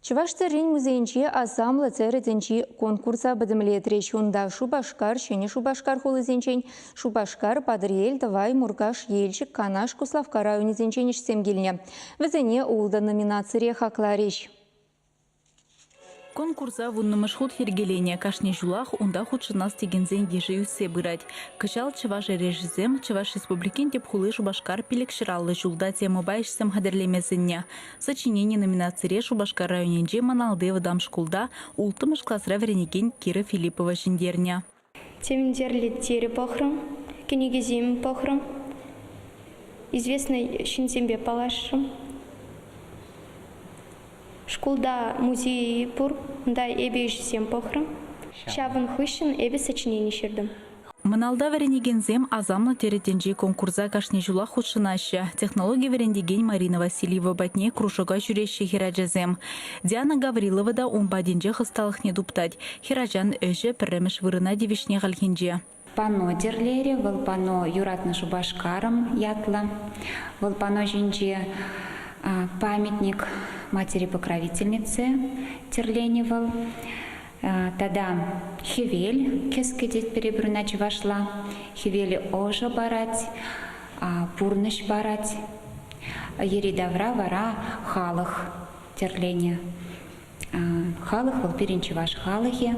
Чуваштерин музейнче асамлы церетенчи конкурса бадымлетре чунда Шубашкар, шене Шубашкар холызенчен, Шубашкар, Падриэль, Давай, Мургаш, Ельчик, Канаш, Куславка районезенчен ишсемгелне. Везене улда номинацире хакларищ. Конкурса вуннымыш худ хергеления кашне жулах унда худшинас тегензен ежеюсе бырать. Кычал Чуваш режизем, Чуваш республикин деп хулы Шубашкар пилек шыраллы жулда тема байшсем хадерлемесенне. Сочинение номинацире Шубашкар районенже маналды вадам шкулда ултымыш классра веренеген Кира Филиппова жендерня. Темендерли тери похром, кенегезим похром, известный Шинзембе палашем. Школда музей пур, да эбе жесем похром. Шавын хыщен эбе сочинение шердым. Маналда веренегензем азамлы теретенжи конкурса кашне жула худшынаща. Технология верендеген Марина Васильева батне кружога жүрещи хираджазем. Диана Гаврилова да умбаденже хысталых не дуптать. Хираджан өже пірремеш вырына девишне галхинже. Пано дерлере, выл пано юратны Шубашкарым ятла, выл пано жинже памятник матери-покровительницы Терленевал. Тогда хивель кескедет перебруна Чувашла, хивели ожа барать, пурныш барать, еридавра вара халых Терлене. Халых выл перен Чуваш халыхе.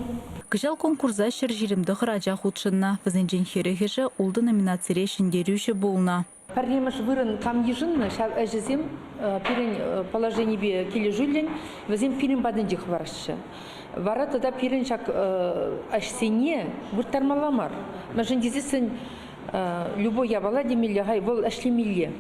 Кыжал конкурса шыр жиримді хыража худшынна, візенжен херехеше улды номинацире шендерюші болна. Парнемыш вырын там ежинны, шав әжізем пирен положение бе келе жүлден, візем пирен бадын жық варшы. Вара тогда пирен шак әшсене выртармаламар. Мәжін дезесін любой ябала демелі, ғай, бұл әшлемелі.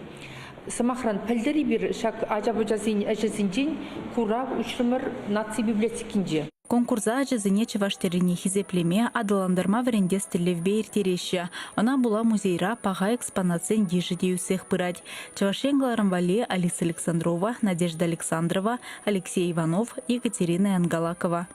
Самахран пәлдері бір шак ажабы әжізінжен курав үшрімір наци библиотекінже. Конкурса ажызыне Чуваштерине хизеплеме адыландырма вренде стелевбе иртереща. Она была музейра пага экспонациян дежиде усех пырать. Чувашенгларым вале Алиса Александрова, Надежда Александрова, Алексей Иванов, Екатерина Ангалакова.